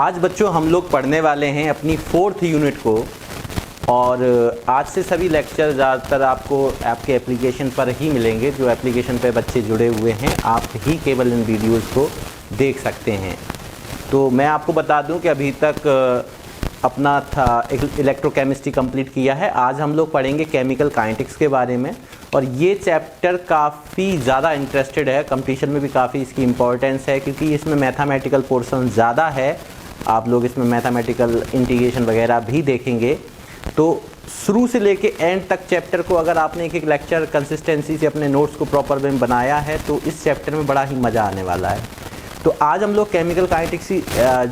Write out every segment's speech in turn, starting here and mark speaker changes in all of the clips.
Speaker 1: आज बच्चों हम लोग पढ़ने वाले हैं अपनी 4th यूनिट को। और आज से सभी लेक्चर ज़्यादातर आपको आपके एप्लीकेशन पर ही मिलेंगे। जो एप्लीकेशन पे बच्चे जुड़े हुए हैं आप ही केवल इन वीडियोस को देख सकते हैं। तो मैं आपको बता दूं कि अभी तक अपना इलेक्ट्रोकेमिस्ट्री कंप्लीट किया है। आज हम लोग पढ़ेंगे केमिकल काइनेटिक्स के बारे में। और ये चैप्टर काफ़ी ज़्यादा इंटरेस्टेड है, कंपटीशन में भी काफ़ी इसकी इम्पोर्टेंस है क्योंकि इसमें मैथमेटिकल पोर्शन ज़्यादा है। आप लोग इसमें मैथमेटिकल इंटीग्रेशन वगैरह भी देखेंगे। तो शुरू से लेके एंड तक चैप्टर को अगर आपने एक एक लेक्चर कंसिस्टेंसी से अपने नोट्स को प्रॉपर वे में बनाया है तो इस चैप्टर में बड़ा ही मज़ा आने वाला है। तो आज हम लोग केमिकल काइनेटिक्स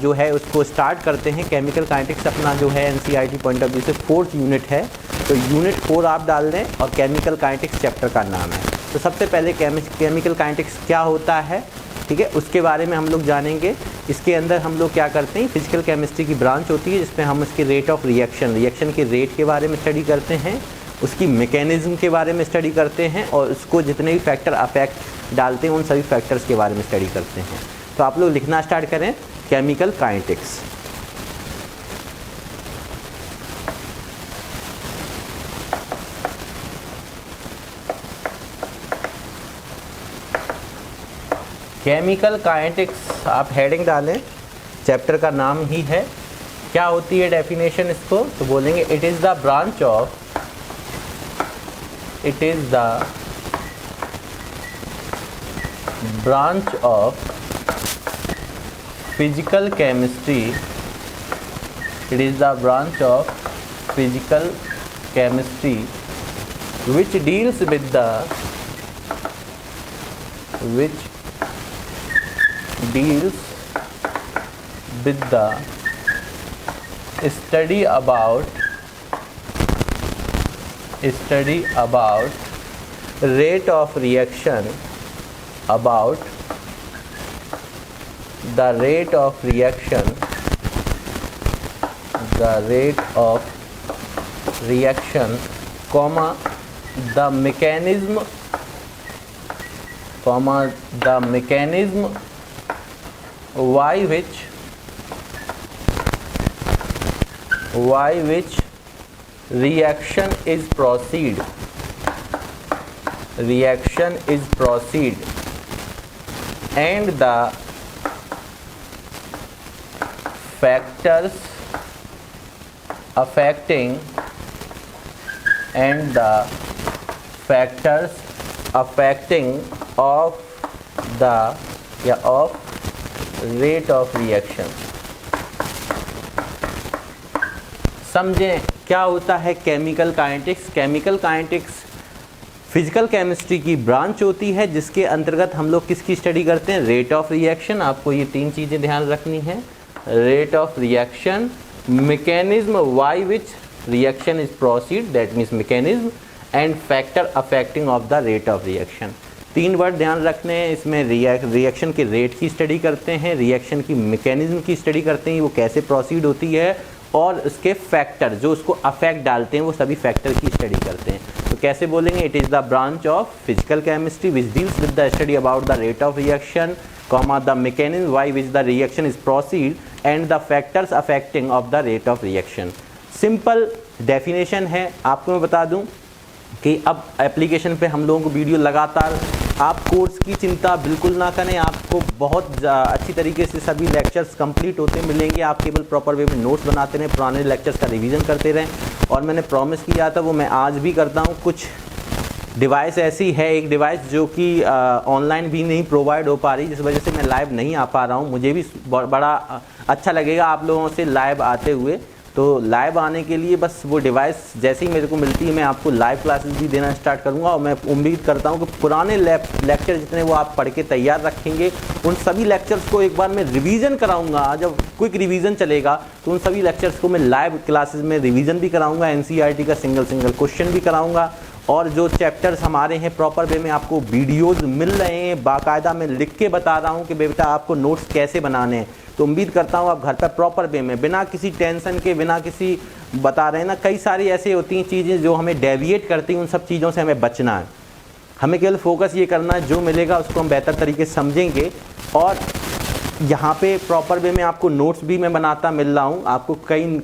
Speaker 1: जो है उसको स्टार्ट करते हैं। केमिकल काइनेटिक्स अपना जो है एनसीईआरटी पॉइंट ऑफ व्यू से 4th यूनिट है। तो यूनिट 4 आप डाल दें और केमिकल काइनेटिक्स चैप्टर का नाम है। तो सबसे पहले केमिकल काइनेटिक्स क्या होता है, ठीक है, उसके बारे में हम लोग जानेंगे। इसके अंदर हम लोग क्या करते हैं, फिजिकल केमिस्ट्री की ब्रांच होती है जिसमें हम उसके रेट ऑफ रिएक्शन के रेट के बारे में स्टडी करते हैं, उसकी मैकेनिज्म के बारे में स्टडी करते हैं और उसको जितने भी फैक्टर अफेक्ट डालते हैं उन सभी फैक्टर्स के बारे में स्टडी करते हैं। तो आप लोग लिखना स्टार्ट करें केमिकल काइनेटिक्स। केमिकल काइनेटिक्स आप हेडिंग डालें, चैप्टर का नाम ही है। क्या होती है डेफिनेशन इसको, तो बोलेंगे it is the branch of physical chemistry. It is the branch of physical chemistry which deals with the study about rate of reaction, the rate of reaction, comma the mechanism why which reaction is proceed and the factors affecting of rate of reaction। समझें क्या होता है chemical kinetics. Chemical kinetics physical chemistry की branch होती है जिसके अंतर्गत हम लोग किसकी स्टडी करते हैं, रेट ऑफ रिएक्शन। आपको ये 3 चीज़ें ध्यान रखनी है, rate of reaction, mechanism by which reaction is proceed, that means mechanism, and factor affecting of the rate of reaction. 3 word ध्यान रखने हैं इसमें। रिएक्शन के रेट की स्टडी करते हैं, रिएक्शन की मैकेनिज्म की स्टडी करते हैं, वो कैसे प्रोसीड होती है, और उसके फैक्टर जो उसको अफेक्ट डालते हैं वो सभी फैक्टर की स्टडी करते हैं। तो कैसे बोलेंगे, it is the branch of physical chemistry which deals with the study about the rate of reaction, comma the mechanism by which the reaction is proceed and the factors affecting of the rate of reaction. Simple definition है। आपको मैं बता दूं कि अब application पे हम लोगों को वीडियो लगातार, आप कोर्स की चिंता बिल्कुल ना करें, आपको बहुत अच्छी तरीके से सभी लेक्चर्स कंप्लीट होते मिलेंगे। आप केवल प्रॉपर वे में नोट्स बनाते रहें, पुराने लेक्चर्स का रिवीजन करते रहें। और मैंने प्रॉमिस किया था वो मैं आज भी करता हूँ। कुछ डिवाइस ऐसी है, एक डिवाइस जो कि ऑनलाइन भी नहीं प्रोवाइड हो पा रही, जिस वजह से मैं लाइव नहीं आ पा रहा हूँ। मुझे भी बड़ा अच्छा लगेगा आप लोगों से लाइव आते हुए। तो लाइव आने के लिए बस वो डिवाइस जैसे ही मेरे को मिलती है मैं आपको लाइव क्लासेस भी देना स्टार्ट करूंगा। और मैं उम्मीद करता हूं कि पुराने लेक्चर जितने वो आप पढ़ के तैयार रखेंगे उन सभी लेक्चर्स को एक बार मैं रिवीजन कराऊंगा। जब क्विक रिवीजन चलेगा तो उन सभी लेक्चर्स को मैं लाइव क्लासेस में रिवीजन भी कराऊंगा, एनसीईआरटी का सिंगल क्वेश्चन भी कराऊंगा। और जो चैप्टर्स हमारे हैं प्रॉपर वे में आपको वीडियोज़ मिल रहे हैं, बाकायदा मैं लिख के बता रहा हूँ कि बेटा आपको नोट्स कैसे बनाने हैं। तो उम्मीद करता हूँ आप घर पर प्रॉपर वे में बिना किसी टेंशन के, बिना किसी बता रहे हैं ना, कई सारी ऐसी होती हैं चीज़ें जो हमें डेविएट करती हैं, उन सब चीज़ों से हमें बचना है। हमें केवल फोकस ये करना है, जो मिलेगा उसको हम बेहतर तरीके से समझेंगे और यहाँ पे प्रॉपर वे में आपको नोट्स भी मैं बनाता मिल रहा हूँ, आपको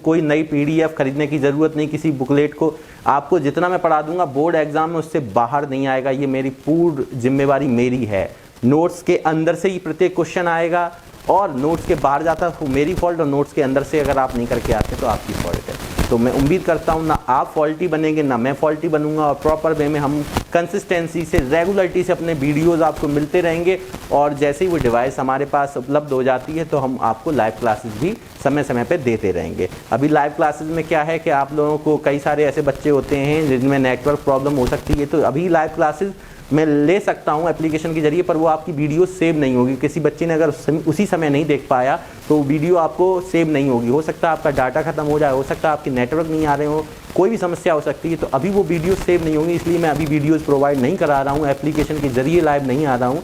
Speaker 1: कोई नई PDF खरीदने की ज़रूरत नहीं, किसी बुकलेट को। आपको जितना मैं पढ़ा दूंगा बोर्ड एग्जाम में उससे बाहर नहीं आएगा, ये मेरी पूर्ण जिम्मेवारी मेरी है। नोट्स के अंदर से ही प्रत्येक क्वेश्चन आएगा, और नोट्स के बाहर जाता तो मेरी फॉल्ट, और नोट्स के अंदर से अगर आप नहीं करके आते तो आपकी फॉल्ट है। तो मैं उम्मीद करता हूँ ना आप फॉल्टी बनेंगे ना मैं फॉल्टी बनूंगा, और प्रॉपर वे में हम कंसिस्टेंसी से, रेगुलरिटी से अपने वीडियोस आपको मिलते रहेंगे। और जैसे ही वो डिवाइस हमारे पास उपलब्ध हो जाती है तो हम आपको लाइव क्लासेस भी समय समय पे देते रहेंगे। अभी लाइव क्लासेस में क्या है कि आप लोगों को कई सारे ऐसे बच्चे होते हैं जिनमें नेटवर्क प्रॉब्लम हो सकती है, तो अभी लाइव क्लासेस मैं ले सकता हूं एप्लीकेशन के जरिए, पर वो आपकी वीडियो सेव नहीं होगी। किसी बच्चे ने अगर उसी समय नहीं देख पाया तो वीडियो आपको सेव नहीं होगी। हो सकता है आपका डाटा खत्म हो जाए, हो सकता है आपके नेटवर्क नहीं आ रहे हो, कोई भी समस्या हो सकती है, तो अभी वो वीडियो सेव नहीं होगी। इसलिए मैं अभी वीडियोज़ प्रोवाइड नहीं करा रहा हूँ, एप्लीकेशन के जरिए लाइव नहीं आ रहा हूँ।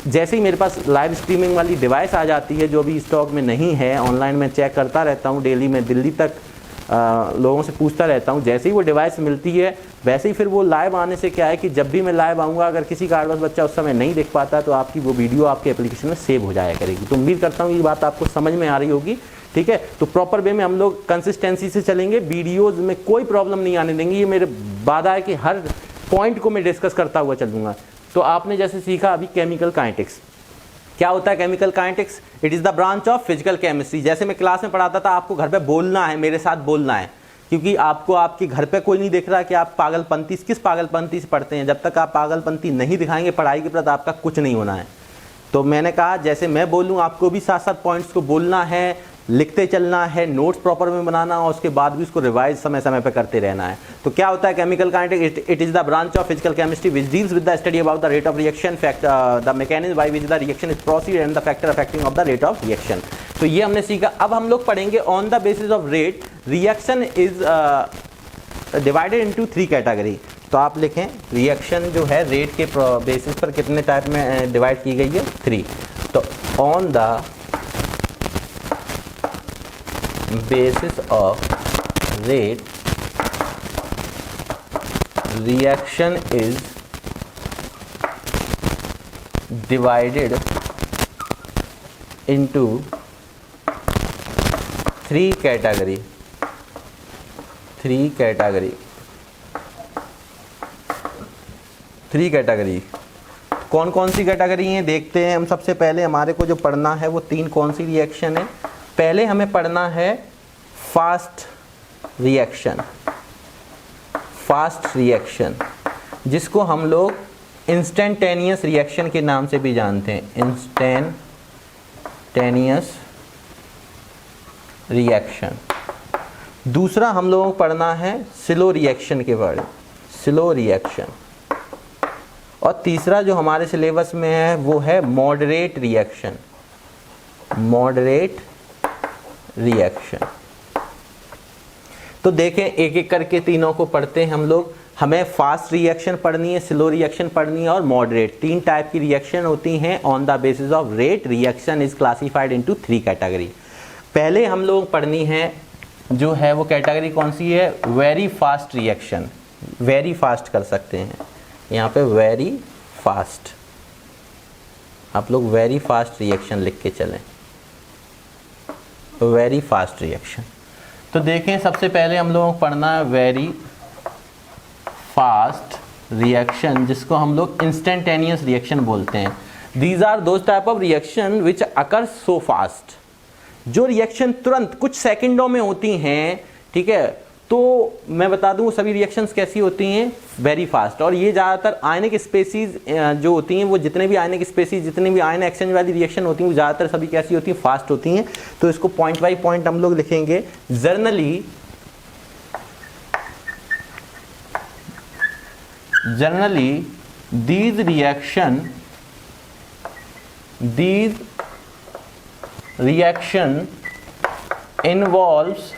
Speaker 1: जैसे ही मेरे पास लाइव स्ट्रीमिंग वाली डिवाइस आ जाती है जो अभी स्टॉक में नहीं है, ऑनलाइन में चेक करता रहता हूँ डेली, मैं दिल्ली तक लोगों से पूछता रहता हूँ, जैसे ही वो डिवाइस मिलती है वैसे ही फिर वो लाइव आने से क्या है कि जब भी मैं लाइव आऊँगा, अगर किसी कारणवश बच्चा उस समय नहीं देख पाता तो आपकी वो वीडियो आपके एप्लीकेशन में सेव हो जाया करेगी। तो उम्मीद करता हूँ ये बात आपको समझ में आ रही होगी, ठीक है। तो प्रॉपर वे में हम लोग कंसिस्टेंसी से चलेंगे, वीडियोज़ में कोई प्रॉब्लम नहीं आने देंगे, ये मेरे वादा है कि हर पॉइंट को मैं डिस्कस करता हुआ चलूँगा। तो आपने जैसे सीखा अभी केमिकल काइनेटिक्स, क्या होता है chemical kinetics? It is the branch of physical chemistry. जैसे मैं क्लास में पढ़ाता था, आपको घर पे बोलना है, मेरे साथ बोलना है, क्योंकि आपको आपके घर पे कोई नहीं देख रहा कि आप पागलपंती किस पागलपंती से पढ़ते हैं। जब तक आप पागलपंती नहीं दिखाएंगे पढ़ाई के प्रति, आपका कुछ नहीं होना है। तो मैंने कहा जैसे मैं बोलूँ आपको भी साथ साथ पॉइंट्स को बोलना है, लिखते चलना है, नोट्स प्रॉपर में बनाना, और उसके बाद भी उसको रिवाइज समय समय पर करते रहना है। तो क्या होता है chemical kinetics? It is the branch of physical chemistry which deals with the study about the rate of reaction, the mechanism by which the reaction is proceed and the factor affecting of the rate of reaction. तो ये हमने सीखा। अब हम लोग पढ़ेंगे on the basis of rate reaction is divided into 3 category. तो आप लिखें रिएक्शन जो है रेट के बेसिस पर कितने टाइप में डिवाइड की गई है? 3। तो on the basis of rate reaction is divided into 3 category। कौन कौन सी कैटेगरी हैं देखते हैं हम। सबसे पहले हमारे को जो पढ़ना है वो 3 कौन सी रिएक्शन है। पहले हमें पढ़ना है फास्ट रिएक्शन, जिसको हम लोग इंस्टेंटेनियस रिएक्शन के नाम से भी जानते हैं। Instantaneous reaction. दूसरा हम लोगों को पढ़ना है स्लो रिएक्शन के बारे में, स्लो रिएक्शन। और तीसरा जो हमारे सिलेबस में है वो है मॉडरेट रिएक्शन, रिएक्शन। तो देखें एक एक करके तीनों को पढ़ते हैं हम लोग। हमें फास्ट रिएक्शन पढ़नी है, स्लो रिएक्शन पढ़नी है और मॉडरेट। 3 टाइप की रिएक्शन होती हैं। On the basis of rate reaction is classified into 3 category. पहले हम लोग पढ़नी है जो है वो कैटेगरी कौन सी है? Very fast reaction. Very fast कर सकते हैं यहाँ पे, वेरी फास्ट। आप लोग वेरी फास्ट रिएक्शन लिख के चलें, वेरी फास्ट रिएक्शन। तो देखें सबसे पहले हम लोगों को पढ़ना है वेरी फास्ट रिएक्शन, जिसको हम लोग इंस्टेंटेनियस रिएक्शन बोलते हैं। These are those type of reaction which occur so fast. जो रिएक्शन तुरंत कुछ सेकंडों में होती हैं, ठीक है। तो मैं बता दूं सभी रिएक्शंस कैसी होती हैं? Very fast. और ये ज़्यादातर आयनिक स्पेसीज जो होती हैं, वो जितने भी आयनिक स्पेसीज, जितने भी आयन एक्सचेंज वाली रिएक्शन होती हैं, वो ज़्यादातर सभी कैसी होती हैं? फास्ट होती हैं। तो इसको पॉइंट बाई पॉइंट हम लोग लिखेंगे। Generally these reaction involves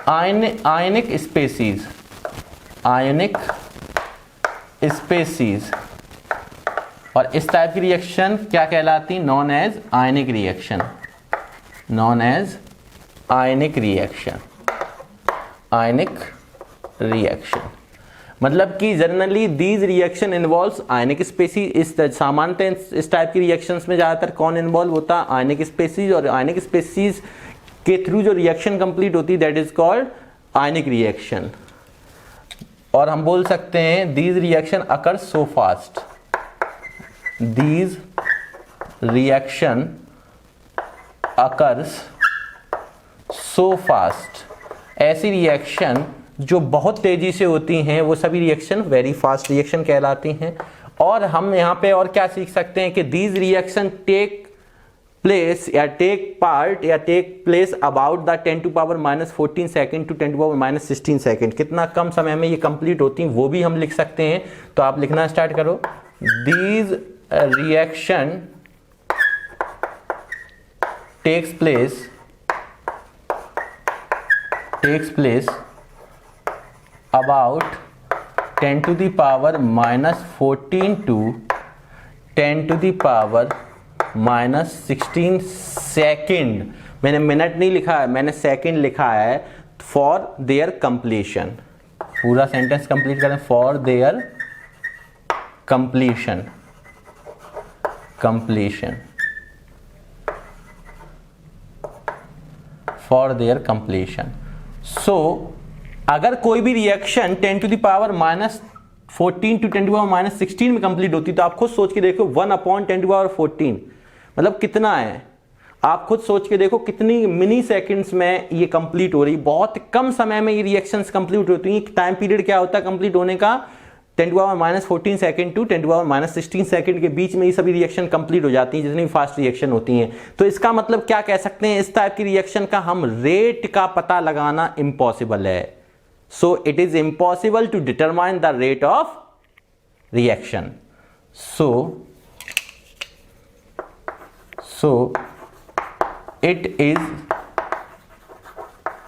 Speaker 1: ionic species, और इस टाइप की रिएक्शन क्या कहलाती? नॉन एज आयनिक रिएक्शन, आयनिक रिएक्शन। मतलब कि generally these reaction involves ionic species. इस सामान्यतः इस टाइप की रिएक्शंस में ज़्यादातर कौन इन्वॉल्व होता है? आयनिक स्पेसीज। और आयनिक स्पेसीज के थ्रू जो रिएक्शन कंप्लीट होती है that is called ionic reaction. और हम बोल सकते हैं these reaction occur so fast, these reaction occurs so fast. ऐसी रिएक्शन जो बहुत तेजी से होती हैं वो सभी रिएक्शन वेरी फास्ट रिएक्शन कहलाती हैं। और हम यहाँ पे और क्या सीख सकते हैं कि दीज रिएक्शन टेक प्लेस या टेक पार्ट या take place about the 10⁻⁻14 second to 10⁻⁻16 second. कितना कम समय में ये कंप्लीट होती हैं वो भी हम लिख सकते हैं। तो आप लिखना स्टार्ट करो, these reaction takes place about 10⁻⁻14 to 10⁻⁻16 second. मैंने मिनट नहीं लिखा है, मैंने सेकेंड लिखा है। फॉर देयर कंप्लीशन, पूरा सेंटेंस कंप्लीट करें, for their completion for their completion. So अगर कोई भी रिएक्शन 10⁻⁻14 टू 10⁻⁻16 में कंप्लीट होती तो आप खुद सोच के देखो 1/10⁻14 मतलब कितना है। आप खुद सोच के देखो कितनी मिनी सेकेंड्स में ये कंप्लीट हो रही। बहुत कम समय में ये रिएक्शंस कंप्लीट होती हैं। टाइम पीरियड क्या होता है कंप्लीट होने का? 10⁻⁻14 सेकेंड टू 10⁻⁻16 सेकेंड के बीच में ये सभी रिएक्शन कंप्लीट हो जाती हैं, जितनी फास्ट रिएक्शन होती हैं। तो इसका मतलब क्या कह सकते हैं, इस टाइप की रिएक्शन का हम रेट का पता लगाना इम्पॉसिबल है। So it is impossible to determine the rate of reaction. So it is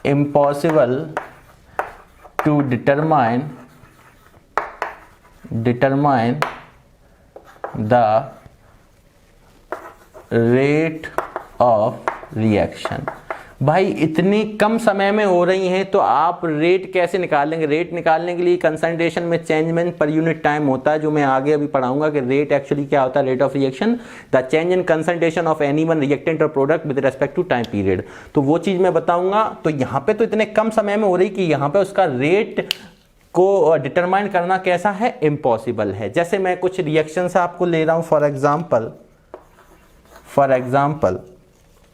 Speaker 1: impossible to determine the rate of reaction। भाई इतनी कम समय में हो रही हैं तो आप रेट कैसे निकालेंगे? रेट निकालने के लिए कंसंट्रेशन में चेंज पर यूनिट टाइम होता है, जो मैं आगे अभी पढ़ाऊंगा कि रेट एक्चुअली क्या होता है। Rate of reaction, the change in concentration of any one reactant और product with respect to time period. तो वो चीज मैं बताऊंगा। तो यहाँ पे तो इतने कम समय में हो रही कि यहाँ पे उसका रेट को डिटरमाइन करना कैसा है, इम्पॉसिबल है। जैसे मैं कुछ रिएक्शन आपको ले रहा हूँ फॉर एग्जाम्पल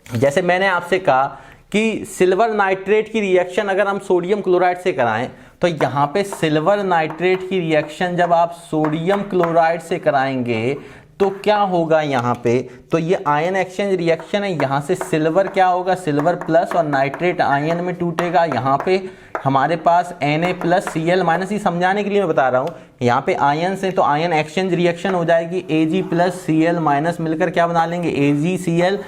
Speaker 1: जैसे मैंने आपसे कहा कि सिल्वर नाइट्रेट की रिएक्शन अगर हम सोडियम क्लोराइड से कराएं तो यहाँ पे सिल्वर नाइट्रेट की रिएक्शन जब आप सोडियम क्लोराइड से कराएंगे तो क्या होगा यहाँ पे? तो ये आयन एक्सचेंज रिएक्शन है। यहाँ से सिल्वर क्या होगा, सिल्वर प्लस और नाइट्रेट आयन में टूटेगा। यहाँ पे हमारे पास Na+Cl-, ये समझाने के लिए मैं बता रहा हूँ। यहाँ पे आयन से तो आयन एक्सचेंज रिएक्शन हो जाएगी, Ag+Cl- मिलकर क्या बना लेंगे, AgCl,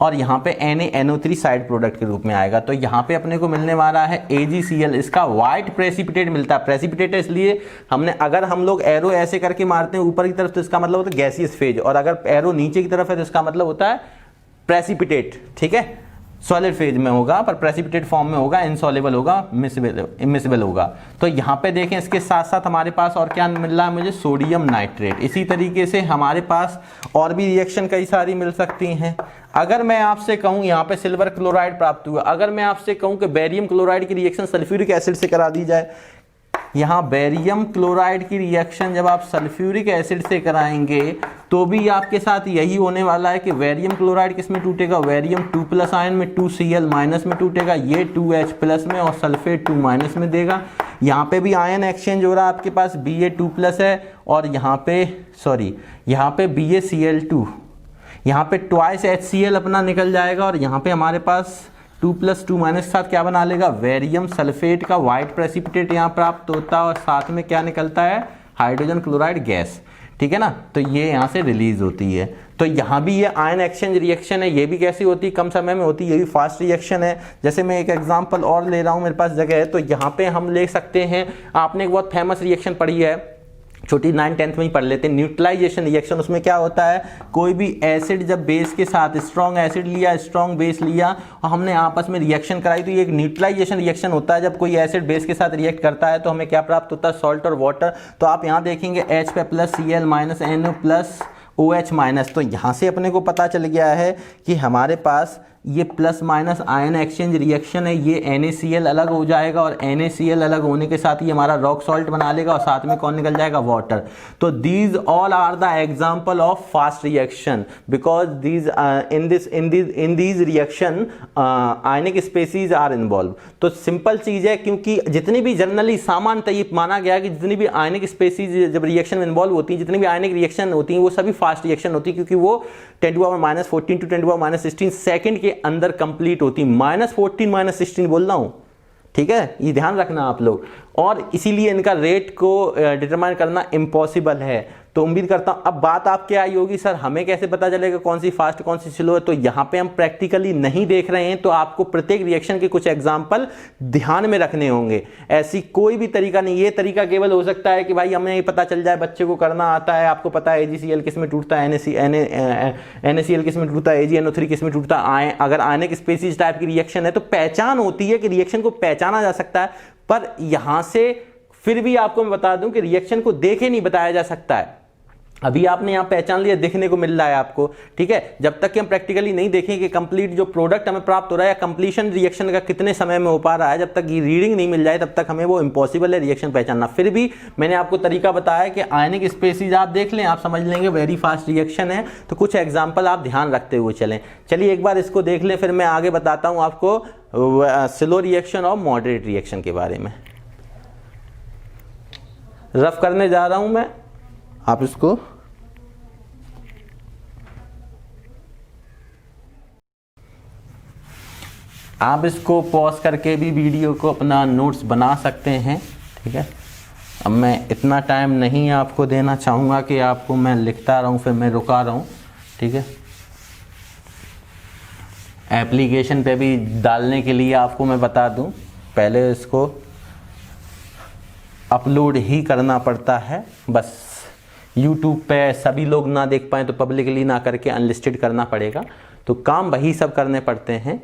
Speaker 1: और यहाँ पे NaNO3 साइड प्रोडक्ट के रूप में आएगा। तो यहाँ पे अपने को मिलने वाला है AgCl। इसका व्हाइट प्रेसिपिटेट मिलता है। प्रेसिपिटेट इसलिए हमने, अगर हम लोग एरो ऐसे करके मारते हैं ऊपर की तरफ तो इसका मतलब होता है गैसियस फेज, और अगर एरो नीचे की तरफ है तो इसका मतलब होता है प्रेसिपिटेट। ठीक है, सॉलिड फेज में होगा पर प्रेसिपिटेट फॉर्म में होगा, इनसॉल्युबल होगा, इमिसिबल होगा। तो यहाँ पे देखें इसके साथ साथ हमारे पास और क्या मिल रहा है मुझे, सोडियम नाइट्रेट। इसी तरीके से हमारे पास और भी रिएक्शन कई सारी मिल सकती हैं। अगर मैं आपसे कहूँ यहाँ पे सिल्वर क्लोराइड प्राप्त हुआ, अगर मैं आपसे कहूँ कि बेरियम क्लोराइड की रिएक्शन सल्फ्यूरिक एसिड से करा दी जाए, यहाँ बेरियम क्लोराइड की रिएक्शन जब आप सल्फ्यूरिक एसिड से कराएंगे तो भी आपके साथ यही होने वाला है कि बेरियम क्लोराइड किस में टूटेगा, बेरियम 2+ आयन में 2Cl- में टूटेगा, ये 2H+ में और सल्फेट 2- में देगा। यहाँ पे भी आयन एक्सचेंज हो रहा है, आपके पास Ba2+ है और यहाँ पे BaCl2, यहाँ पे ट्वाइस HCl अपना निकल जाएगा और यहाँ पे हमारे पास 2+2- के साथ क्या बना लेगा, वेरियम सल्फेट का व्हाइट प्रेसिपिटेट यहाँ प्राप्त होता है और साथ में क्या निकलता है, हाइड्रोजन क्लोराइड गैस। ठीक है ना, तो ये यहाँ से रिलीज होती है। तो यहाँ भी ये आयन एक्सचेंज रिएक्शन है, ये भी कैसी होती है, कम समय में होती है, ये भी फास्ट रिएक्शन है। जैसे मैं एक एग्जांपल और ले रहा हूँ, मेरे पास जगह है, तो यहाँ पे हम ले सकते हैं, आपने एक बहुत फेमस रिएक्शन पढ़ी है छोटी 9 10th में ही पढ़ लेते हैं। न्यूट्रलाइजेशन रिएक्शन, उसमें क्या होता है, कोई भी एसिड जब बेस के साथ, स्ट्रॉन्ग एसिड लिया स्ट्रॉन्ग बेस लिया और हमने आपस में रिएक्शन कराई, तो ये एक न्यूट्रलाइजेशन रिएक्शन होता है। जब कोई एसिड बेस के साथ रिएक्ट करता है तो हमें क्या प्राप्त होता है, सॉल्ट और वाटर। तो आप यहाँ देखेंगे H पे plus Cl minus NO plus OH minus, तो यहाँ से अपने को पता चल गया है कि हमारे पास ये plus minus ion exchange reaction है। ये NaCl अलग हो जाएगा और NaCl अलग होने के साथ ही हमारा रॉक सॉल्ट बना लेगा और साथ में कौन निकल जाएगा, वाटर। तो these all are the example of fast reaction because these in these reaction ionic species are involve. तो सिंपल चीज है, क्योंकि जितनी भी जनरली सामान्यतः ये माना गया कि जितनी भी आयनिक स्पेसीज जब रिएक्शन में इन्वॉल्व होती है, जितनी भी आयनिक रिएक्शन होती है वो सभी फास्ट रिएक्शन होती है, क्योंकि वो 10⁻⁻14 to 10⁻⁻16 सेकंड के अंदर कंप्लीट होती। -14 -16 बोल रहा हूं, ठीक है, ये ध्यान रखना आप लोग। और इसीलिए इनका रेट को डिटरमाइन करना इम्पॉसिबल है। तो उम्मीद करता हूं अब बात आपके आई होगी, सर हमें कैसे पता चलेगा कौन सी फास्ट कौन सी स्लो है। तो यहाँ पे हम प्रैक्टिकली नहीं देख रहे हैं, तो आपको प्रत्येक रिएक्शन के कुछ एग्जांपल ध्यान में रखने होंगे। ऐसी कोई भी तरीका नहीं, ये तरीका केवल हो सकता है कि भाई हमें ये पता चल जाए, बच्चे को करना आता है, आपको पता है AgCl किस में टूटता है, NaCl किस में टूटता है, AgNO3 किस में टूटता है। अगर आयनिक स्पेसीज टाइप की रिएक्शन है तो पहचान होती है कि रिएक्शन को पहचाना जा सकता है, पर यहां से फिर भी आपको मैं बता दूं कि रिएक्शन को देखे नहीं बताया जा सकता है। अभी आपने यहां पहचान लिया, देखने को मिल रहा है आपको, ठीक है। जब तक कि हम प्रैक्टिकली नहीं देखें कि कंप्लीट जो प्रोडक्ट हमें प्राप्त हो रहा है या कंप्लीशन रिएक्शन का कितने समय में हो पा रहा है, जब तक ये रीडिंग नहीं मिल जाए तब तक हमें वो इम्पॉसिबल है रिएक्शन पहचानना। फिर भी मैंने आपको तरीका बताया कि आयनिक स्पेसीज आप देख लें, आप समझ लेंगे वेरी फास्ट रिएक्शन है। तो कुछ एग्जाम्पल आप ध्यान रखते हुए चलें। चलिए एक बार इसको देख लें, फिर मैं आगे बताता हूँ आपको स्लो रिएक्शन और मॉडरेट रिएक्शन के बारे में। रफ करने जा रहा हूं मैं, आप इसको पॉज करके भी वीडियो को अपना नोट्स बना सकते हैं, ठीक है। अब मैं इतना टाइम नहीं आपको देना चाहूँगा कि आपको मैं लिखता रहूँ फिर मैं रुका रहूँ, ठीक है। एप्लीकेशन पे भी डालने के लिए आपको मैं बता दूँ, पहले इसको अपलोड ही करना पड़ता है। बस YouTube पे सभी लोग ना देख पाएँ तो पब्लिकली ना करके अनलिस्टेड करना पड़ेगा, तो काम वही सब करने पड़ते हैं,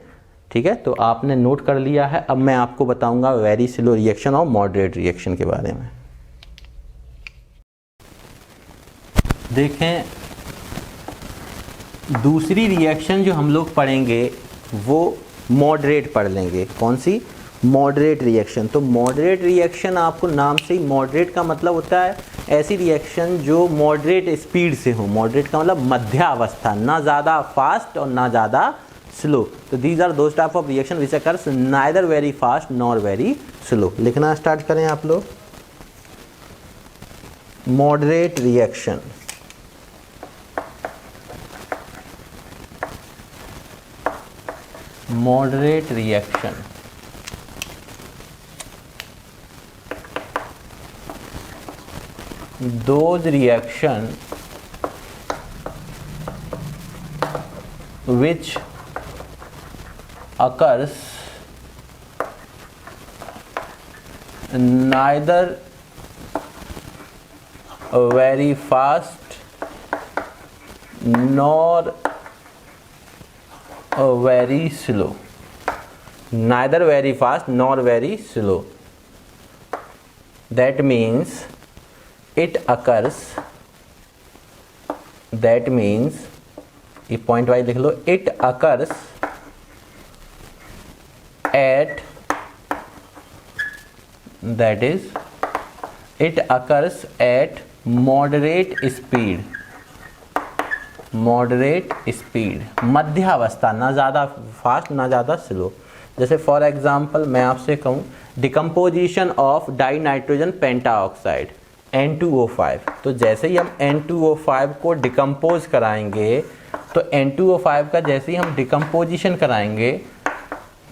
Speaker 1: ठीक है। तो आपने नोट कर लिया है। अब मैं आपको बताऊंगा वेरी स्लो रिएक्शन और मॉडरेट रिएक्शन के बारे में। देखें, दूसरी रिएक्शन जो हम लोग पढ़ेंगे वो मॉडरेट पढ़ लेंगे। कौन सी? Moderate reaction. तो मॉडरेट रिएक्शन आपको नाम से ही, मॉडरेट का मतलब होता है ऐसी रिएक्शन जो मॉडरेट स्पीड से हो। मॉडरेट का मतलब मध्यावस्था, ना ज़्यादा फास्ट और ना ज़्यादा स्लो। तो these are those type of reaction which occurs neither very fast nor very slow. लिखना स्टार्ट करें आप लोग। Moderate reaction, moderate reaction, those reaction which occurs neither very fast nor very slow. Neither very fast nor very slow. That means it occurs, that means ये point wise लिख लो, it occurs at, that is it occurs at moderate speed, moderate speed, मध्यावस्था, ना ज़्यादा fast ना ज़्यादा slow. जैसे for example मैं आपसे कहूँ decomposition of die nitrogen pentoxide N2O5। तो जैसे ही हम N2O5 को डिकम्पोज कराएंगे, तो N2O5 का जैसे ही हम डिकम्पोजिशन कराएंगे,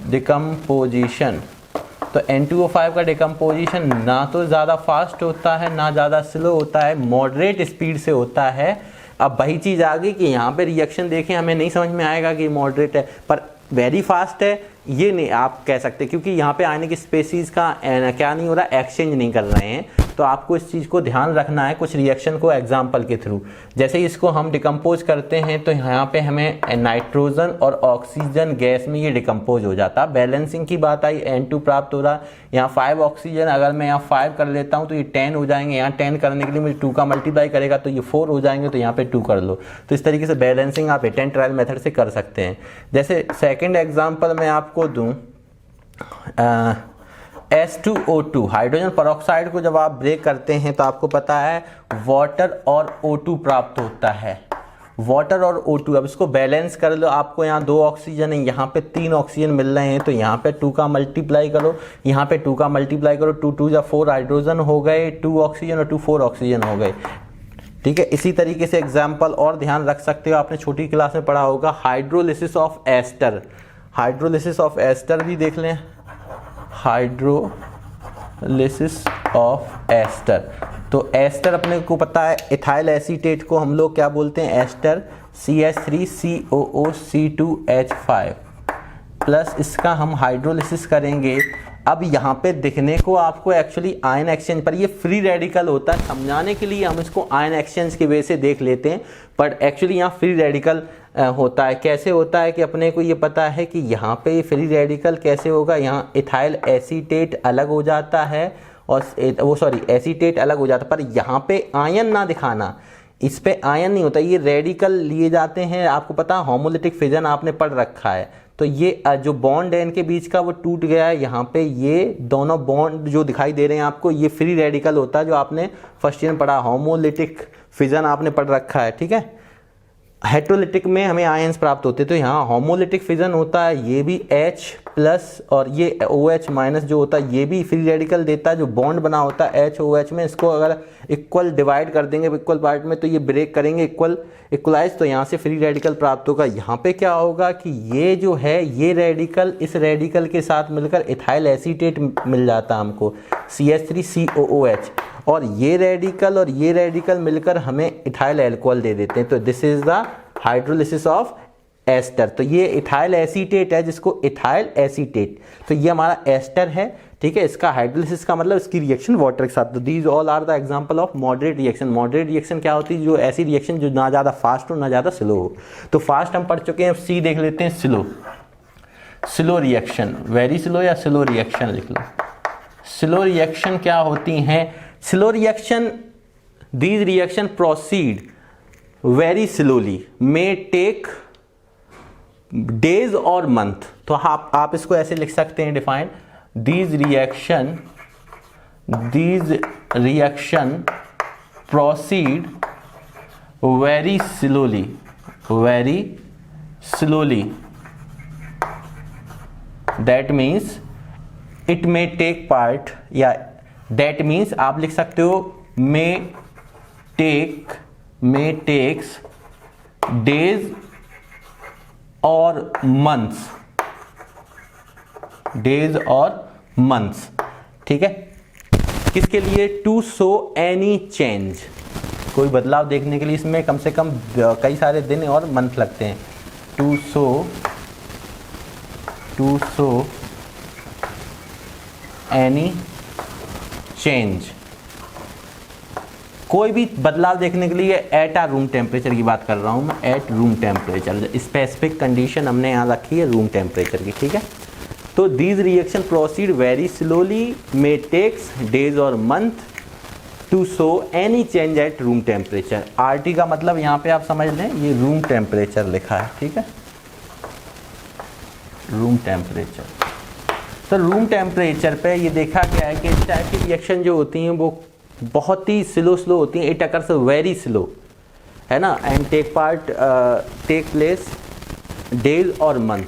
Speaker 1: डिकम्पोजिशन, तो N2O5 का डिकम्पोजिशन ना तो ज़्यादा फास्ट होता है ना ज़्यादा स्लो होता है, मॉडरेट स्पीड से होता है। अब वही चीज़ आ गई कि यहाँ पे रिएक्शन देखें, हमें नहीं समझ में आएगा कि मॉडरेट है पर वेरी फास्ट है, ये नहीं आप कह सकते, क्योंकि यहाँ पे आयनिक स्पेसीज का क्या नहीं हो रहा, एक्सचेंज नहीं कर रहे हैं। तो आपको इस चीज़ को ध्यान रखना है कुछ रिएक्शन को एग्जाम्पल के थ्रू। जैसे इसको हम डिकम्पोज करते हैं तो यहाँ पे हमें नाइट्रोजन और ऑक्सीजन गैस में ये डिकम्पोज हो जाता है। बैलेंसिंग की बात आई, N2 प्राप्त हो रहा, यहाँ 5 ऑक्सीजन, अगर मैं यहाँ 5 कर लेता हूँ तो ये 10 हो जाएंगे। यहाँ 10 करने के लिए मुझे 2 का मल्टीप्लाई करेगा तो ये 4 हो जाएंगे, तो यहाँ पे 2 कर लो। तो इस तरीके से बैलेंसिंग आप एटेंट ट्रायल मेथड से कर सकते हैं। जैसे सेकेंड एग्जाम्पल मैं आपको दूँ, H2O2 हाइड्रोजन परऑक्साइड को जब आप ब्रेक करते हैं तो आपको पता है वाटर और O2 प्राप्त होता है, वाटर और O2। अब इसको बैलेंस कर लो, आपको यहाँ 2 ऑक्सीजन है, यहाँ पे 3 ऑक्सीजन मिल रहे हैं, तो यहाँ पे 2 का मल्टीप्लाई करो, यहाँ पे 2 का मल्टीप्लाई करो, 2 2 या 4 हाइड्रोजन हो गए, 2 ऑक्सीजन और 2 4 ऑक्सीजन हो गए। ठीक है, इसी तरीके से एग्जाम्पल और ध्यान रख सकते हो, आपने छोटी क्लास में पढ़ा होगा hydrolysis of ester. Hydrolysis of ester भी देख लें, हाइड्रोलिसिस ऑफ एस्टर। तो एस्टर अपने को पता है, इथाइल एसीटेट को हम लोग क्या बोलते हैं, एस्टर, CH3COOC2H5 प्लस इसका हम हाइड्रोलिसिस करेंगे। अब यहाँ पे दिखने को आपको एक्चुअली आयन एक्सचेंज, पर ये फ्री रेडिकल होता है, समझाने के लिए हम इसको आयन एक्सचेंज के वे से देख लेते हैं, पर एक्चुअली यहाँ फ्री रेडिकल होता है। कैसे होता है कि अपने को ये पता है कि यहाँ पे फ्री रेडिकल कैसे होगा, यहाँ इथाइल एसीटेट अलग हो जाता है और एसीटेट अलग हो जाता है, पर यहाँ पे आयन ना दिखाना, इस पे आयन नहीं होता, ये रेडिकल लिए जाते हैं। आपको पता है होमोलिटिक फिजन आपने पढ़ रखा है, तो ये जो बॉन्ड है इनके बीच का वो टूट गया है, यहाँ पे ये दोनों बॉन्ड जो दिखाई दे रहे हैं आपको, ये फ्री रेडिकल होता है, जो आपने फर्स्ट ईयर में पढ़ा, होमोलिटिक फिजन आपने पढ़ रखा है। ठीक है, हेट्रोलिटिक में हमें आयंस प्राप्त होते हैं, तो यहाँ होमोलिटिक फिजन होता है, ये भी H प्लस और ये OH माइनस जो होता है ये भी फ्री रेडिकल देता है। जो बॉन्ड बना होता है HOH में, इसको अगर इक्वल डिवाइड कर देंगे इक्वल पार्ट में तो ये ब्रेक करेंगे इक्वलाइज, तो यहाँ से फ्री रेडिकल प्राप्त होगा। यहाँ पे क्या होगा कि ये जो है ये रेडिकल इस रेडिकल के साथ मिलकर इथाइल एसीटेट मिल जाता है हमको, CH3COOH, और ये रेडिकल मिलकर हमें इथाइल अल्कोहल दे देते हैं। तो this is the hydrolysis of ester. तो ये इथाइल एसीटेट है, जिसको इथाइल एसीटेट, तो ये हमारा एस्टर है। ठीक है, इसका हाइड्रोलिसिस का मतलब इसकी रिएक्शन वाटर के साथ। तो these all are the example of moderate reaction. Moderate reaction क्या होती है, जो ऐसी रिएक्शन जो ना ज़्यादा फास्ट हो ना ज़्यादा स्लो हो। तो फास्ट हम पढ़ चुके हैं, सी देख लेते हैं, स्लो रिएक्शन, वेरी स्लो या स्लो रिएक्शन लिख लो। स्लो रिएक्शन क्या होती हैं, slow reaction, these reaction proceed very slowly, may take days और मंथ। तो आप इसको ऐसे लिख सकते हैं define, these reaction proceed very slowly, that means it may take part, या दैट मीन्स आप लिख सकते हो मे टेक्स डेज और मंथ्स, ठीक है। किसके लिए, टू शो एनी चेंज, कोई बदलाव देखने के लिए इसमें कम से कम कई सारे दिन और मंथ लगते हैं। टू शो एनी चेंज, कोई भी बदलाव देखने के लिए एट आ रूम टेम्परेचर की बात कर रहा हूं मैं, eight room temperature, specific condition हमने यहाँ रखी है रूम टेम्परेचर की, ठीक है। तो these reaction proceed very slowly, may takes days और month to show any change at room temperature. RT का मतलब यहाँ पे आप समझ लें, ये रूम टेम्परेचर लिखा है, ठीक है, रूम टेम्परेचर। तो रूम टेम्परेचर पे ये देखा गया है कि इस टाइप की रिएक्शन जो होती हैं वो बहुत ही स्लो होती हैं, इट अकर्स वेरी स्लो, है ना, एंड टेक प्लेस डेज और मंथ।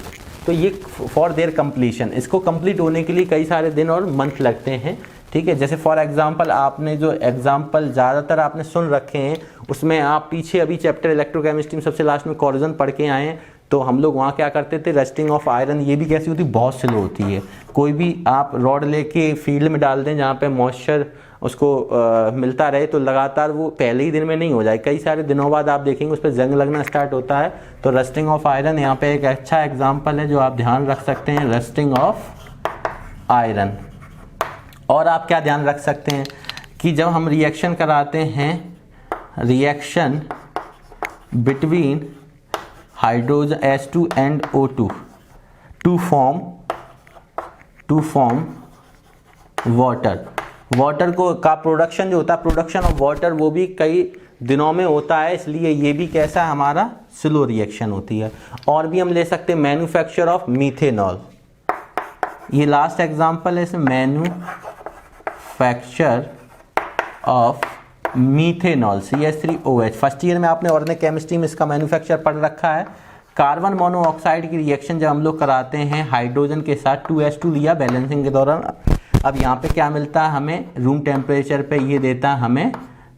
Speaker 1: तो ये फॉर देयर कंप्लीशन, इसको कंप्लीट होने के लिए कई सारे दिन और मंथ लगते हैं, ठीक है। जैसे फॉर एग्जांपल आपने जो एग्जांपल ज़्यादातर आपने सुन रखे हैं, उसमें आप पीछे अभी चैप्टर इलेक्ट्रोकेमिस्ट्री में सबसे लास्ट में कोरोजन पढ़ के आए हैं, तो हम लोग वहाँ क्या करते थे, रस्टिंग ऑफ आयरन, ये भी कैसी होती है, बहुत स्लो होती है। कोई भी आप रॉड लेके फील्ड में डाल दें जहाँ पे मॉइस्चर उसको मिलता रहे, तो लगातार वो पहले ही दिन में नहीं हो जाए, कई सारे दिनों बाद आप देखेंगे उस पर जंग लगना स्टार्ट होता है। तो रस्टिंग ऑफ आयरन यहाँ पे एक अच्छा एग्जाम्पल है जो आप ध्यान रख सकते हैं, रस्टिंग ऑफ आयरन। और आप क्या ध्यान रख सकते हैं कि जब हम रिएक्शन कराते हैं, reaction between hydrogen H2 and O2 to form water को का प्रोडक्शन जो होता है, प्रोडक्शन ऑफ वाटर, वो भी कई दिनों में होता है, इसलिए ये भी कैसा है हमारा स्लो रिएक्शन होती है। और भी हम ले सकते हैं मैन्युफैक्चर ऑफ मीथेनॉल, ये लास्ट एग्जांपल है इसमें, manufacture of methanol CH3OH। First year में आपने ऑर्गेनिक केमिस्ट्री में इसका मैन्युफैक्चर पढ़ रखा है। कार्बन मोनोऑक्साइड की रिएक्शन जब हम लोग कराते हैं हाइड्रोजन के साथ, 2H2 लिया बैलेंसिंग के दौरान, अब यहाँ पे क्या मिलता है हमें रूम टेम्परेचर पे, ये देता है हमें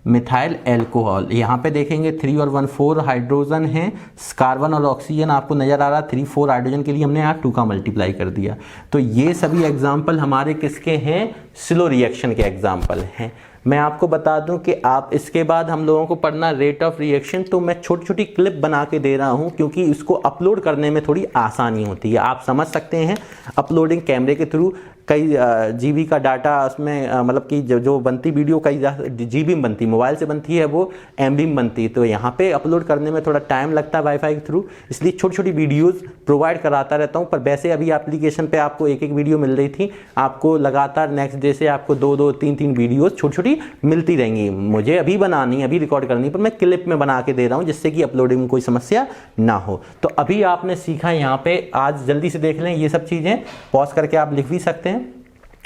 Speaker 1: मिथाइल एल्कोहल। यहाँ पे देखेंगे 3 और 1 4 हाइड्रोजन है, कार्बन और ऑक्सीजन आपको नज़र आ रहा है, 3 4 हाइड्रोजन के लिए हमने यहाँ 2 का मल्टीप्लाई कर दिया। तो ये सभी एग्जाम्पल हमारे किसके हैं, स्लो रिएक्शन के एग्जाम्पल हैं। मैं आपको बता दूं कि आप इसके बाद हम लोगों को पढ़ना रेट ऑफ रिएक्शन, तो मैं छोटी छोटी क्लिप बना के दे रहा हूं क्योंकि इसको अपलोड करने में थोड़ी आसानी होती है। आप समझ सकते हैं अपलोडिंग कैमरे के थ्रू कई जीबी का डाटा उसमें मतलब कि जो बनती वीडियो कई जीबी में बनती, मोबाइल से बनती है वो एमबी में बनती है, तो यहाँ पे अपलोड करने में थोड़ा टाइम लगता है वाईफाई के थ्रू, इसलिए छोटी छोटी वीडियोस प्रोवाइड कराता रहता हूँ। पर वैसे अभी एप्लीकेशन पे आपको एक एक वीडियो मिल रही थी, आपको लगातार नेक्स्ट डे से आपको 2 3 वीडियोस छोटी छोटी मिलती रहेंगी। मुझे अभी बनानी, अभी रिकॉर्ड करनी, पर मैं क्लिप में बना के दे रहा हूँ जिससे कि अपलोडिंग में कोई समस्या ना हो। तो अभी आपने सीखा यहाँ पे, आज जल्दी से देख लें ये सब चीज़ें, पॉज करके आप लिख भी सकते हैं।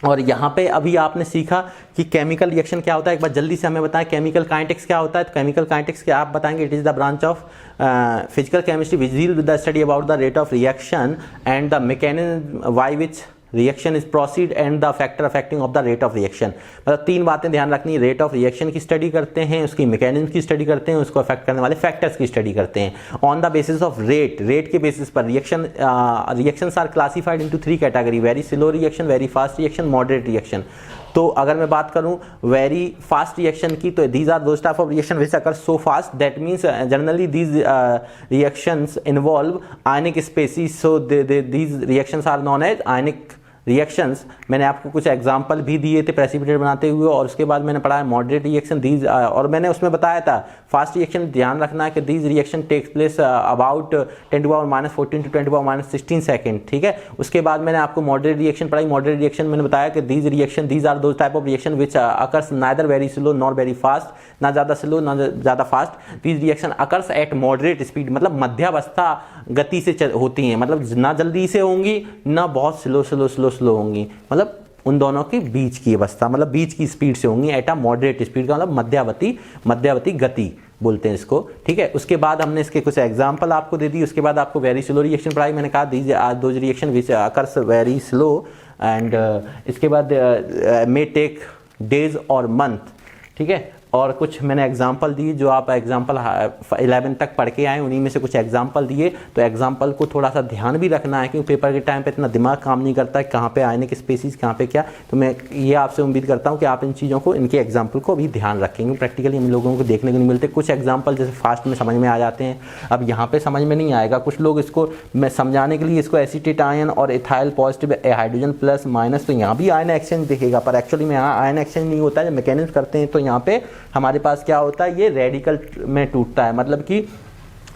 Speaker 1: और यहाँ पे अभी आपने सीखा कि केमिकल रिएक्शन क्या होता है। एक बार जल्दी से हमें बताएं केमिकल काइनेटिक्स क्या होता है। तो केमिकल काइनेटिक्स क्या आप बताएंगे, it is the branch of physical chemistry which deal with the study about the rate of reaction and the mechanism by which reaction is proceed and the factor affecting of the rate of reaction. मतलब 3 बातें ध्यान रखनी है, rate of reaction की study करते हैं, उसकी mechanism की स्टडी करते हैं, उसको अफेक्ट करने वाले फैक्टर्स की स्टडी करते हैं। On the basis of rate के बेसिस पर reactions are classified into 3 category, very slow reaction, very fast reaction, moderate reaction. तो अगर मैं बात करूं वेरी फास्ट रिएक्शन की, तो these are those type of reaction which occur so fast that means generally these reactions involve ionic species, so these reactions are known as ionic reactions. मैंने आपको कुछ एग्जांपल भी दिए थे प्रेसिपिटेट बनाते हुए, और उसके बाद मैंने पढ़ा है मॉडरेट रिएक्शन दीज, और मैंने उसमें बताया था फास्ट रिएक्शन ध्यान रखना है कि these reaction takes place about 10⁻⁻14 to 10⁻16 second, ठीक है। उसके बाद मैंने आपको मॉडरेट रिएक्शन पढ़ाई। मॉडरेट रिएक्शन मैंने बताया कि these are those type of reaction which occurs neither very slow nor very fast, ना ज़्यादा स्लो ना ज़्यादा fast. These reaction occurs at moderate speed, मतलब मध्यावस्था गति से होती हैं, मतलब ना जल्दी से होंगी ना बहुत स्लो होंगी, मतलब उन दोनों के बीच की अवस्था, मतलब बीच की स्पीड से होंगी, एट अ मॉडरेट स्पीड का मतलब मध्यावती गति बोलते हैं इसको, ठीक है। उसके बाद हमने इसके कुछ एग्जांपल आपको दे दी। उसके बाद आपको वेरी स्लो रिएक्शन पढ़ाई। मैंने कहा these are those reaction which occurs very slow and इसके बाद मे टेक डेज और मंथ, ठीक है। और कुछ मैंने एग्जाम्पल दिए जो आप एग्जाम्पल 11 तक पढ़ के आए, उन्हीं में से कुछ एग्जाम्पल दिए। तो एग्जाम्पल को थोड़ा सा ध्यान भी रखना है क्योंकि पेपर के टाइम पे इतना दिमाग काम नहीं करता है कहाँ पे आयनिक स्पेसीज कहाँ पे क्या। तो मैं ये आपसे उम्मीद करता हूँ कि आप इन चीज़ों को, इनके एग्जाम्पल को भी ध्यान रखेंगे। प्रैक्टिकली हम लोगों को देखने को नहीं मिलते। कुछ एग्जाम्पल जैसे फास्ट में समझ में आ जाते हैं, अब यहाँ पर समझ में नहीं आएगा। कुछ लोग इसको मैं समझाने के लिए इसको एसीटेट आयन और ethyl positive hydrogen plus minus, तो यहाँ भी आयन एक्सचेंज दिखेगा, पर एक्चुअली में यहाँ आयन एक्सचेंज नहीं होता है। जब मैकेनिज्म करते हैं तो यहाँ पे हमारे पास क्या होता है, ये रेडिकल में टूटता है, मतलब कि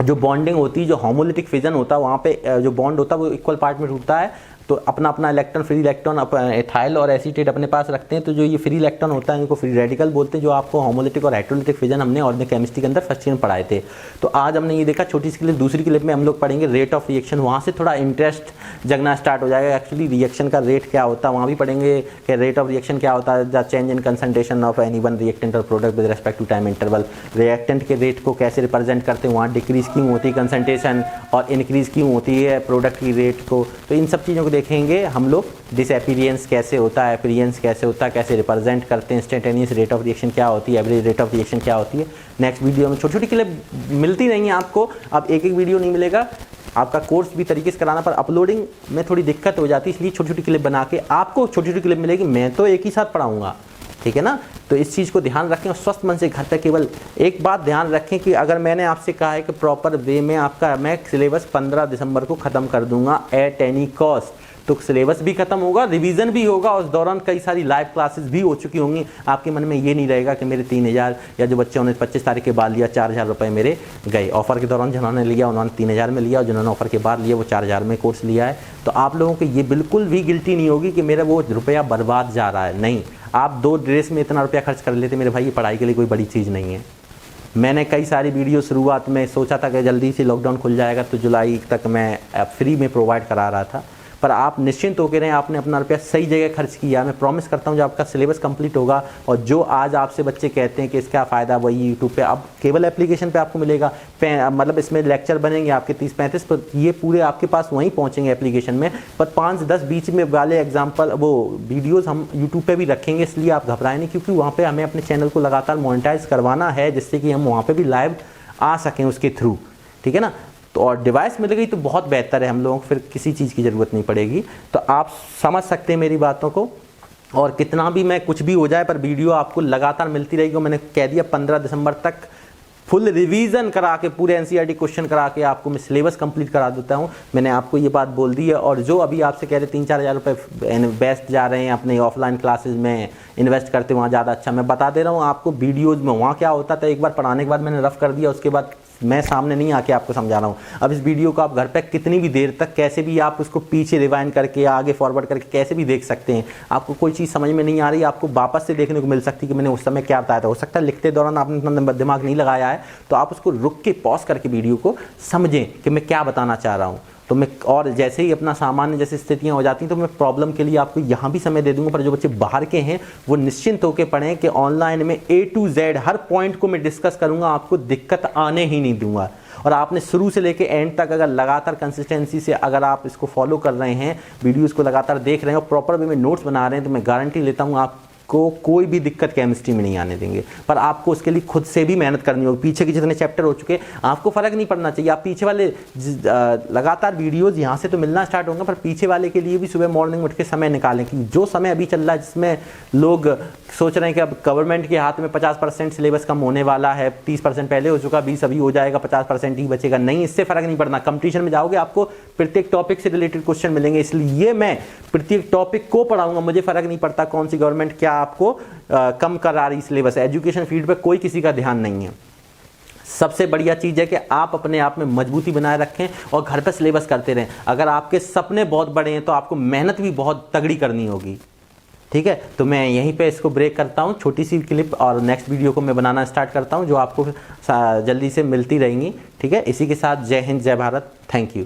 Speaker 1: जो बॉन्डिंग होती है, जो होमोलिटिक फिजन होता है, वहाँ पे जो बॉन्ड होता है वो इक्वल पार्ट में टूटता है। तो अपना अपना इलेक्ट्रॉन, फ्री इलेक्ट्रॉन एथाइल और एसीटेट अपने पास रखते हैं। तो जो ये फ्री इलेक्ट्रॉन होता है इनको फ्री रेडिकल बोलते हैं, जो आपको होमोलिटिक और हेटेरोलिटिक फिजन हमने ऑर्गेनिक केमिस्ट्री के अंदर फर्स्ट ईयर में पढ़ाए थे। तो आज हमने ये देखा छोटी सी क्लिप। दूसरी क्लिप में हम लोग पढ़ेंगे रेट ऑफ रिएक्शन, वहाँ से थोड़ा इंटरेस्ट जगना स्टार्ट हो जाएगा। एक्चुअली रिएक्शन का रेट क्या होता है वहाँ भी पढ़ेंगे कि रेट ऑफ रिएक्शन क्या होता है, the change in concentration of any one reactant और product with respect to time interval. Reactant के रेट को कैसे रिप्रेजेंट करते हैं, वहाँ डिक्रीज क्यों होती है कंसंट्रेशन और इंक्रीज क्यों होती है प्रोडक्ट की रेट को। तो इन सब चीज़ों को देखेंगे हम लोग। डिसएपीरियंस कैसे होता है, अपीरियंस कैसे होता है, कैसे रिप्रेजेंट करते हैं, इंस्टेंटेनियस रेट ऑफ रिएक्शन क्या होती है, एवरेज रेट ऑफ रिएक्शन क्या होती है। नेक्स्ट वीडियो में छोटी छोटी क्लिप मिलती नहीं है आपको, अब एक एक वीडियो नहीं मिलेगा। आपका कोर्स भी तरीके से कराना, पर अपलोडिंग में थोड़ी दिक्कत हो जाती है, इसलिए छोटी छोटी क्लिप बना के आपको छोटी छोटी क्लिप मिलेगी। मैं तो एक ही साथ पढ़ाऊँगा, ठीक है ना। तो इस चीज़ को ध्यान रखें और स्वस्थ मन से घर पे केवल एक बात ध्यान रखें कि अगर मैंने आपसे कहा है कि प्रॉपर वे में आपका मैं सिलेबस 15 दिसंबर को ख़त्म कर दूंगा एट एनी कॉस्ट, तो सिलेबस भी खत्म होगा, रिवीजन भी होगा, उस दौरान कई सारी लाइव क्लासेस भी हो चुकी होंगी। आपके मन में ये नहीं रहेगा कि मेरे 3000 या जो बच्चों ने 25 तारीख के बाद लिया 4000 रुपये मेरे गए। ऑफर के दौरान जिन्होंने लिया उन्होंने 3000 में लिया, और जिन्होंने ऑफर के बाद लिया वो 4000 में कोर्स लिया है। तो आप लोगों को ये बिल्कुल भी गिल्टी नहीं होगी कि मेरा वो रुपया बर्बाद जा रहा है। नहीं, आप 2 ड्रेस में इतना रुपया खर्च कर लेते मेरे भाई, ये पढ़ाई के लिए कोई बड़ी चीज़ नहीं है। मैंने कई सारी वीडियो शुरुआत में सोचा था कि जल्दी से लॉकडाउन खुल जाएगा तो जुलाई तक मैं फ्री में प्रोवाइड करा रहा था, पर आप निश्चिंत होकर रहें, आपने अपना रुपया सही जगह खर्च किया। मैं प्रॉमिस करता हूँ जब आपका सिलेबस कंप्लीट होगा और जो आज आपसे बच्चे कहते हैं कि इसका फ़ायदा वही यूट्यूब पे अब केवल एप्लीकेशन पे आपको मिलेगा, मतलब इसमें लेक्चर बनेंगे आपके 30-35, पर ये पूरे आपके पास वहीं पहुँचेंगे एप्लीकेशन में, पर 5-10 बीच में वाले एग्जाम्पल वो वीडियोज़ हम यूट्यूब पर भी रखेंगे। इसलिए आप घबराएं नहीं, क्योंकि वहाँ पर हमें अपने चैनल को लगातार मोनेटाइज करवाना है, जिससे कि हम वहाँ पर भी लाइव आ सकें उसके थ्रू, ठीक है ना। तो और डिवाइस मिल गई तो बहुत बेहतर है, हम लोगों को फिर किसी चीज़ की ज़रूरत नहीं पड़ेगी। तो आप समझ सकते हैं मेरी बातों को, और कितना भी मैं कुछ भी हो जाए पर वीडियो आपको लगातार मिलती रहेगी। मैंने कह दिया 15 दिसंबर तक फुल रिवीजन करा के पूरे एनसीईआरटी क्वेश्चन करा के आपको मैं सिलेबस कंप्लीट करा देता हूँ। मैंने आपको ये बात बोल दी है। और जो अभी आपसे कह रहे 3-4 हज़ार रुपये इन्वेस्ट जा रहे हैं अपने ऑफलाइन क्लासेस में इन्वेस्ट करते, वहाँ ज़्यादा अच्छा, मैं बता दे रहा हूँ आपको वीडियोज़ में। वहाँ क्या होता था, एक बार पढ़ाने के बाद मैंने रफ कर दिया, उसके बाद मैं सामने नहीं आके आपको समझा रहा हूँ। अब इस वीडियो को आप घर पे कितनी भी देर तक कैसे भी आप उसको पीछे रिवाइंड करके आगे फॉरवर्ड करके कैसे भी देख सकते हैं। आपको कोई चीज़ समझ में नहीं आ रही, आपको वापस से देखने को मिल सकती है कि मैंने उस समय क्या बताया था। हो सकता है लिखते दौरान आपने इतना दिमाग नहीं लगाया है, तो आप उसको रुक के पॉज करके वीडियो को समझें कि मैं क्या बताना चाह रहा हूँ। तो मैं और जैसे ही अपना सामान्य जैसे स्थितियाँ हो जाती हैं तो मैं प्रॉब्लम के लिए आपको यहाँ भी समय दे दूंगा। पर जो बच्चे बाहर के हैं वो निश्चिंत होकर पढ़ें कि ऑनलाइन में A to Z her point को मैं डिस्कस करूँगा, आपको दिक्कत आने ही नहीं दूंगा। और आपने शुरू से लेकर एंड तक अगर लगातार कंसिस्टेंसी से अगर आप इसको फॉलो कर रहे हैं, वीडियोज़ को लगातार देख रहे हैं और प्रॉपर वे में नोट्स बना रहे हैं, तो मैं गारंटी लेता हूँ आप को कोई भी दिक्कत केमिस्ट्री में नहीं आने देंगे। पर आपको उसके लिए खुद से भी मेहनत करनी होगी। पीछे के जितने चैप्टर हो चुके आपको फ़र्क नहीं पड़ना चाहिए। आप पीछे वाले लगातार वीडियोस यहाँ से तो मिलना स्टार्ट होंगे, पर पीछे वाले के लिए भी सुबह मॉर्निंग उठ के समय निकालें। कि जो समय अभी चल रहा है जिसमें लोग सोच रहे हैं कि अब गवर्नमेंट के हाथ में 50% सिलेबस कम होने वाला है, 30% पहले हो चुका, 20 अभी हो जाएगा, 50% ही बचेगा। नहीं, इससे फ़र्क नहीं पड़ना। कंपटीशन में जाओगे आपको प्रत्येक टॉपिक से रिलेटेड क्वेश्चन मिलेंगे, इसलिए मैं प्रत्येक टॉपिक को पढ़ाऊंगा। मुझे फ़र्क नहीं पड़ता कौन सी गवर्नमेंट क्या आपको कम करा रही सिलेबस। एजुकेशन फील्ड पे कोई किसी का ध्यान नहीं है। सबसे बढ़िया चीज़ है कि आप अपने आप में मजबूती बनाए रखें और घर पे सिलेबस करते रहें। अगर आपके सपने बहुत बड़े हैं तो आपको मेहनत भी बहुत तगड़ी करनी होगी, ठीक है। तो मैं यहीं पे इसको ब्रेक करता हूँ, छोटी सी क्लिप, और नेक्स्ट वीडियो को मैं बनाना स्टार्ट करता हूँ जो आपको जल्दी से मिलती रहेंगी, ठीक है। इसी के साथ जय हिंद, जय भारत, थैंक यू।